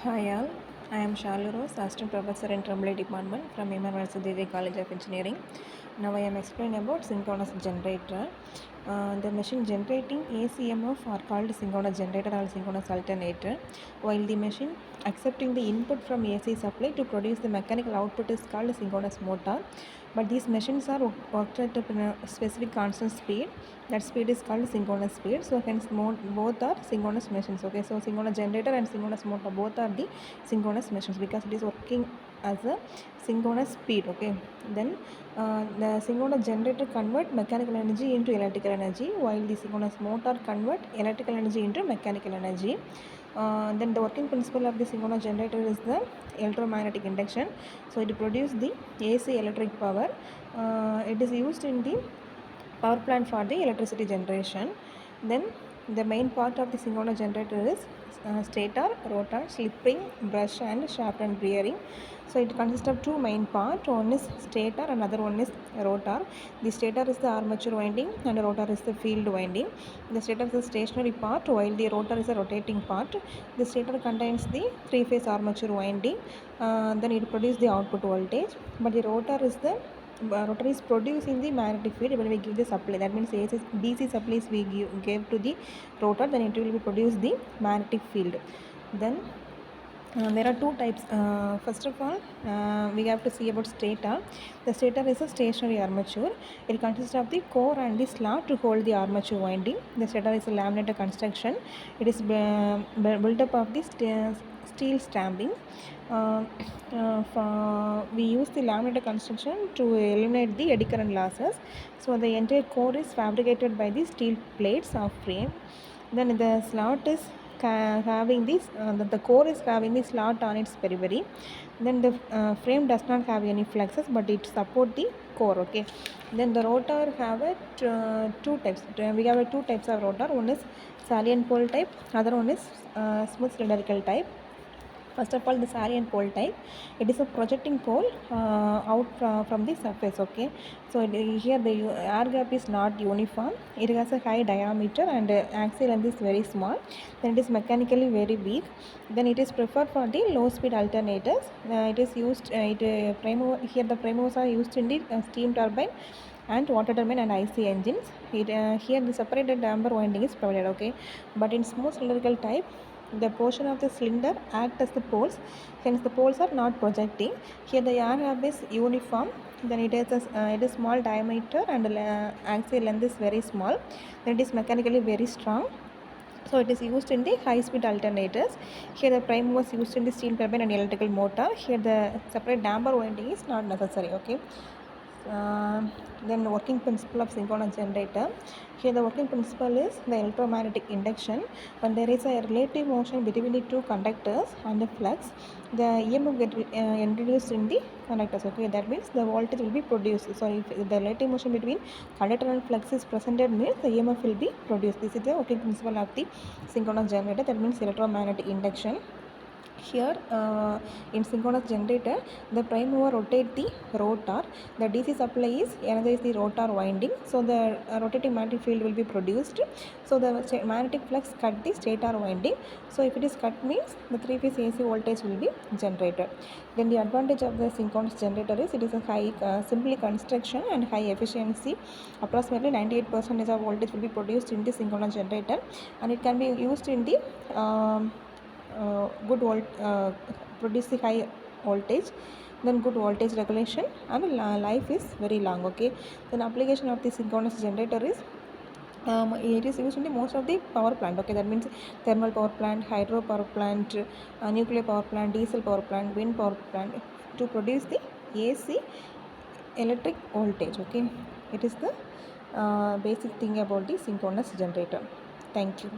Hi all, I am Shalu Rose, Assistant Professor in Tremblay Department from Mrs.Shalu College of Engineering. Now I am explaining about Synchronous Generator. The machine generating ACMF are called Synchronous Generator or Synchronous Alternator, while the machine accepting the input from AC supply to produce the mechanical output is called Synchronous Motor. But these machines are worked at a specific constant speed. That speed is called synchronous speed. So hence both are synchronous machines. Okay, so synchronous generator and synchronous motor both are the synchronous machines because it is working as a synchronous speed. Okay, then the synchronous generator convert mechanical energy into electrical energy, while the synchronous motor convert electrical energy into mechanical energy. Then the working principle of the synchronous generator is the electromagnetic induction. So it produces the AC electric power. It is used in the power plant for the electricity generation. Then the main part of the synchronous generator is stator, rotor, slip ring, brush and shaft and bearing. So it consists of two main parts. One is stator, another one is rotor. The stator is the armature winding and the rotor is the field winding. The stator is the stationary part while the rotor is a rotating part. The stator contains the three-phase armature winding. Then it produces the output voltage, but the rotor is producing the magnetic field when we give the supply. That means DC supplies we give to the rotor, then it will be produce the magnetic field. Then there are two types. First of all, we have to see about stator. The stator is a stationary armature. It consists of the core and the slot to hold the armature winding. The stator is a laminated construction. It is built up of the steel stamping. We use the laminated construction to eliminate the eddy current losses. So the entire core is fabricated by the steel plates of frame. Then the slot is having this the core is having the slot on its periphery. Then the frame does not have any flexes, but it support the core. Okay, then the rotor have two types. We have two types of rotor. One is salient pole type, other one is smooth cylindrical type. First of all, the salient pole type, it is a projecting pole out from the surface. Okay, so here the air gap is not uniform. It has a high diameter and axial length is very small. Then it is mechanically very weak. Then it is preferred for the low speed alternators. It is used here the prime movers are used in the steam turbine and water turbine and IC engines. Here the separated damper winding is provided. Okay, but in smooth cylindrical type, the portion of the cylinder act as the poles, hence the poles are not projecting. Here the air gap is uniform. Then it is small diameter and axial length is very small. Then it is mechanically very strong. So it is used in the high speed alternators. Here the prime was used in the steam turbine and electrical motor. Here the separate damper winding is not necessary. Okay. Then the working principle of synchronous generator. Here the working principle is the electromagnetic induction. When there is a relative motion between the two conductors and the flux, the EMF get introduced in the conductors. Okay, that means the voltage will be produced. So if the relative motion between conductor and flux is presented, means the EMF will be produced. This is the working principle of the synchronous generator. That means electromagnetic induction. Here in synchronous generator, the prime mover rotate the rotor. The DC supply is energize the rotor winding, so the rotating magnetic field will be produced. So the magnetic flux cut the stator winding. So if it is cut, means the three-phase AC voltage will be generated. Then the advantage of the synchronous generator is it is a high simply construction and high efficiency. Approximately 98% of voltage will be produced in the synchronous generator, and it can be used in the produce the high voltage, then good voltage regulation, and life is very long. Okay, then application of the synchronous generator is it is used in the most of the power plant. Okay, that means thermal power plant, hydro power plant, nuclear power plant, diesel power plant, wind power plant, to produce the AC electric voltage. Okay, it is the basic thing about the synchronous generator. Thank you.